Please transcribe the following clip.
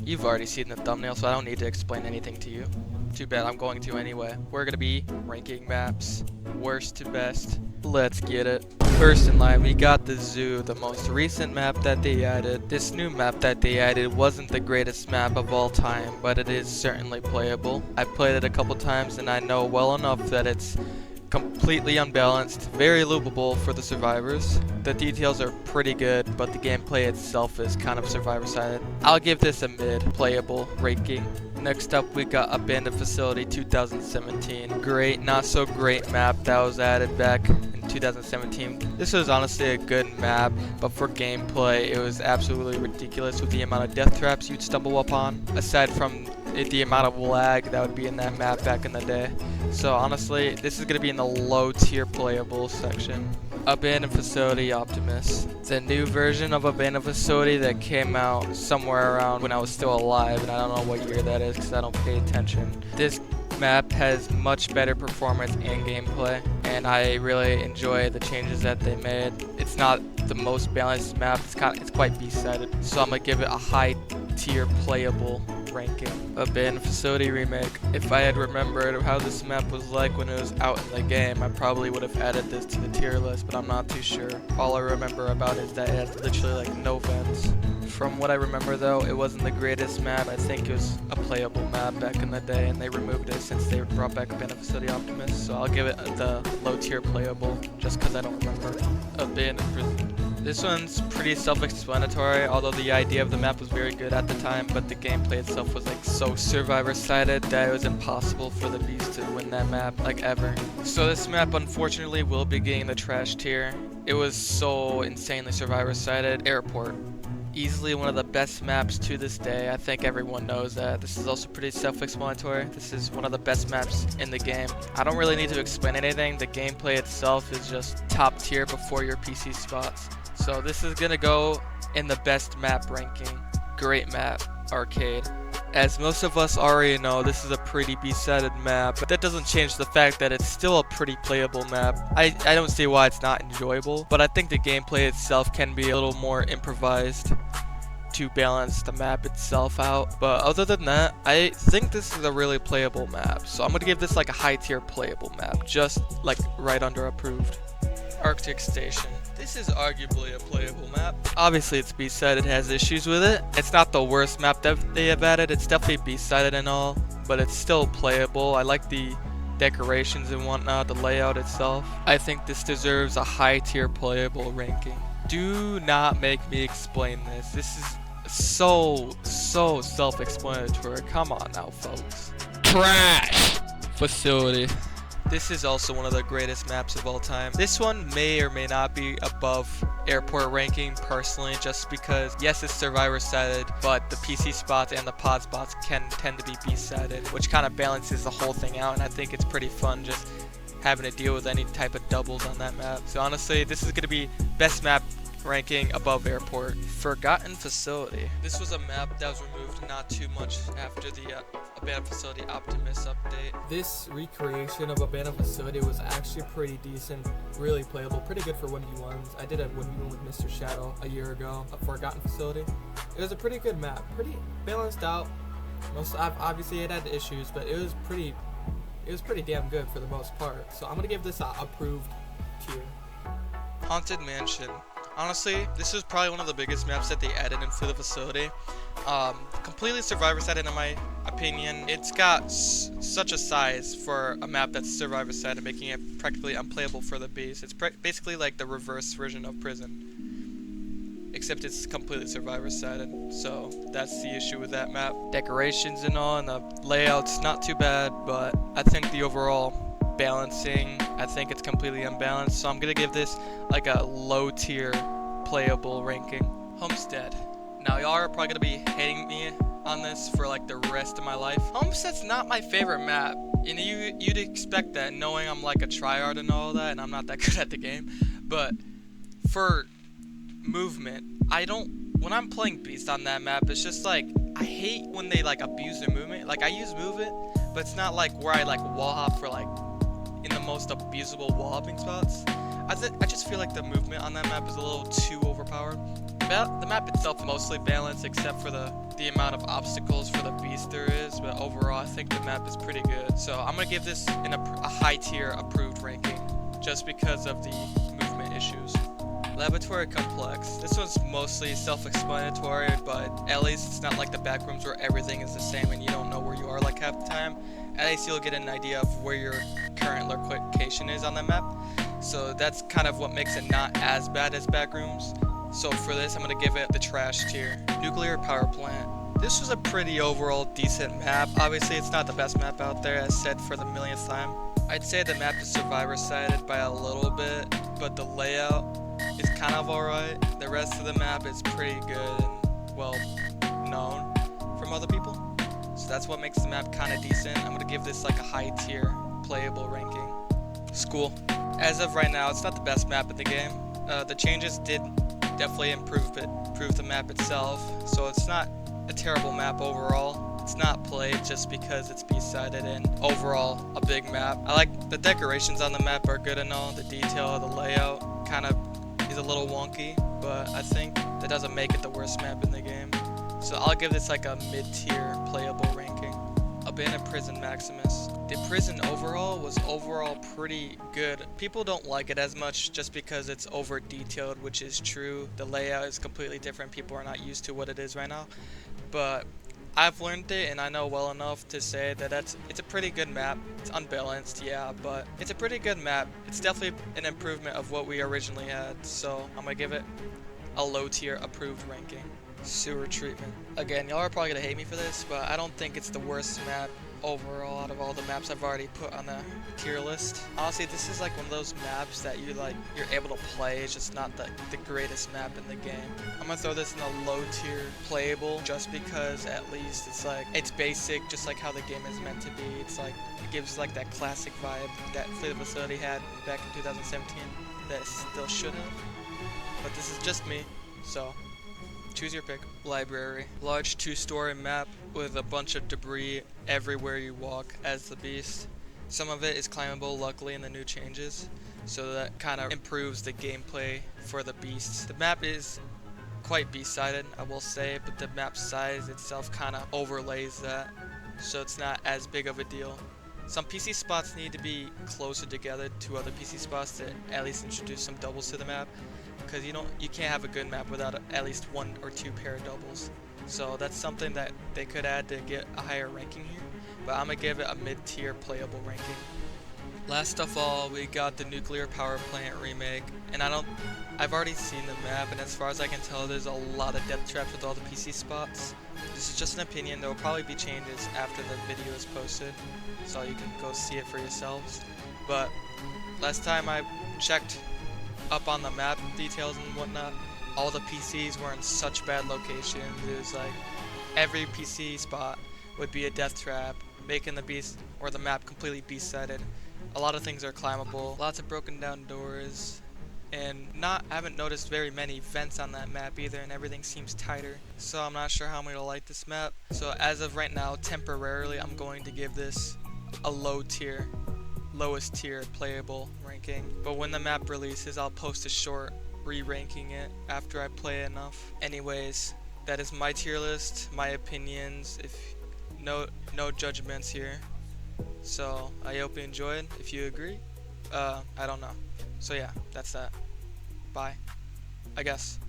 You've already seen the thumbnail, so I don't need to explain anything to you. Too bad, I'm going to anyway. We're gonna be ranking maps, worst to best. Let's get it. First in line, we got the zoo, the most recent map that they added. This new map that they added wasn't the greatest map of all time, but it is certainly playable. I played it a couple times and I know well enough that it's completely unbalanced, very loopable for the survivors. The details are pretty good, but the gameplay itself is kind of survivor-sided. I'll give this a mid-playable ranking. Next up, we got Abandoned Facility 2017. Great, not so great map that was added back in 2017. This was honestly a good map, but for gameplay, it was absolutely ridiculous with the amount of death traps you'd stumble upon, aside from the amount of lag that would be in that map back in the day. So honestly, this is going to be in the low tier playable section. Abandoned Facility Optimus. The new version of Abandoned Facility that came out somewhere around when I was still alive, and I don't know what year that is because I don't pay attention. This map has much better performance and gameplay, and I really enjoy the changes that they made. It's not the most balanced map, it's quite B-sided, so I'm gonna give it a high tier playable ranking. Abandoned Facility Remake. If I had remembered how this map was like when it was out in the game, I probably would have added this to the tier list, but I'm not too sure. All I remember about it is that it has literally like no vents. From what I remember though, it wasn't the greatest map. I think it was a playable map back in the day, and they removed it since they brought back Abandoned Facility Optimus, so I'll give it the low tier playable just because I don't remember. Abandoned Prison. This one's pretty self-explanatory, although the idea of the map was very good at the time, but the gameplay itself was like so survivor-sided that it was impossible for the beast to win that map, like ever. So this map unfortunately will be getting the trash tier. It was so insanely survivor-sided. Airport. Easily one of the best maps to this day. I think everyone knows that. This is also pretty self-explanatory. This is one of the best maps in the game. I don't really need to explain anything. The gameplay itself is just top tier before your PC spots. So this is gonna go in the best map ranking. Great map, arcade. As most of us already know, this is a pretty B-sided map, but that doesn't change the fact that it's still a pretty playable map. I don't see why it's not enjoyable, but I think the gameplay itself can be a little more improvised to balance the map itself out. But other than that, I think this is a really playable map. So I'm gonna give this like a high tier playable map, just like right under approved. Arctic Station. This is arguably a playable map. Obviously it's B-sided, it has issues with it. It's not the worst map that they have added, it's definitely B-sided and all, but it's still playable. I like the decorations and whatnot, the layout itself. I think this deserves a high tier playable ranking. Do not make me explain this. This is so self-explanatory. Come on now, folks. Trash Facility. This is also one of the greatest maps of all time. This one may or may not be above airport ranking personally, just because yes, it's survivor-sided, but the PC spots and the pod spots can tend to be B-sided, which kind of balances the whole thing out, and I think it's pretty fun just having to deal with any type of doubles on that map. So honestly, this is going to be best map ranking above airport. Forgotten Facility. This was a map that was removed not too much after the Abandoned Facility Optimus update. This recreation of Abandoned Facility was actually pretty decent, really playable, pretty good for 1v1s. I did a 1v1 with Mr. Shadow a year ago, a Forgotten Facility. It was a pretty good map, pretty balanced out. Obviously it had issues, but it was pretty damn good for the most part. So I'm gonna give this a approved tier. Haunted Mansion. Honestly, this is probably one of the biggest maps that they added into the facility. Completely survivor-sided in my opinion. It's got such a size for a map that's survivor-sided, making it practically unplayable for the beast. It's basically like the reverse version of Prison, except it's completely survivor-sided. So that's the issue with that map. Decorations and all, and the layout's not too bad, but I think the overall balancing, I think it's completely unbalanced, so I'm gonna give this like a low tier playable ranking. Homestead. Now y'all are probably gonna be hating me on this for like the rest of my life. Homestead's not my favorite map, and you'd expect that knowing I'm like a tryhard and all that, and I'm not that good at the game. But for movement, when I'm playing Beast on that map, it's just like I hate when they like abuse their movement. Like I use movement, but it's not like where I like wall hop for like in the most abusable wall hopping spots. I just feel like the movement on that map is a little too overpowered. The map itself is mostly balanced except for the amount of obstacles for the beast there is, but overall I think the map is pretty good. So I'm gonna give this a high tier approved ranking just because of the movement issues. Laboratory complex. This one's mostly self-explanatory, but at least it's not like the back rooms where everything is the same and you don't know where you are like half the time. At least you'll get an idea of where your current location is on the map. So that's kind of what makes it not as bad as back rooms. So for this, I'm gonna give it the trash tier. Nuclear power plant. This was a pretty overall decent map. Obviously, it's not the best map out there, as said for the millionth time. I'd say the map is survivor-sided by a little bit, but the layout is kind of alright. The rest of the map is pretty good and well known from other people. So that's what makes the map kind of decent. I'm gonna give this like a high tier playable ranking. School. As of right now, it's not the best map in the game. The changes did definitely improve the map itself, so it's not a terrible map overall. It's not played just because it's B-sided and overall a big map. I like the decorations on the map are good and all. The detail of the layout kind of is a little wonky, but I think that doesn't make it the worst map in the game. So I'll give this like a mid-tier playable ranking. Abandoned Prison Maximus. The prison overall was pretty good. People don't like it as much just because it's over detailed, which is true. The layout is completely different. People are not used to what it is right now. But I've learned it and I know well enough to say that it's a pretty good map. It's unbalanced, yeah, but it's a pretty good map. It's definitely an improvement of what we originally had. So I'm gonna give it a low tier approved ranking. Sewer treatment. Again, y'all are probably gonna hate me for this, but I don't think it's the worst map overall out of all the maps I've already put on the tier list. Honestly, this is like one of those maps that you're able to play. It's just not the greatest map in the game. I'm gonna throw this in a low tier playable just because at least it's basic, just like how the game is meant to be. It's like it gives like that classic vibe that Fleet Facility had back in 2017 that it still should have. But this is just me, so choose your pick. Library. Large 2-story map with a bunch of debris everywhere you walk as the beast. Some of it is climbable luckily in the new changes, so that kind of improves the gameplay for the beasts. The map is quite beast-sided, I will say, but the map size itself kind of overlays that, so it's not as big of a deal. Some PC spots need to be closer together to other PC spots to at least introduce some doubles to the map, because you can't have a good map without at least 1 or 2 pair of doubles. So that's something that they could add to get a higher ranking here, but I'm gonna give it a mid-tier playable ranking. Last of all, we got the nuclear power plant remake, and I've already seen the map, and as far as I can tell, there's a lot of death traps with all the PC spots. This is just an opinion. There will probably be changes after the video is posted, so you can go see it for yourselves. But last time I checked up on the map details and whatnot, all the PCs were in such bad locations. It was like every PC spot would be a death trap, making the beast or the map completely beast-sided. A lot of things are climbable, lots of broken down doors, and I haven't noticed very many vents on that map either, and everything seems tighter. So I'm not sure how I'm gonna like this map. So as of right now, temporarily, I'm going to give this a lowest tier playable ranking. But when the map releases, I'll post a short re-ranking it after I play enough. Anyways, that is my tier list, my opinions. If no judgments here. So I hope you enjoyed. If you agree, I don't know. So yeah, that's that. Bye, I guess.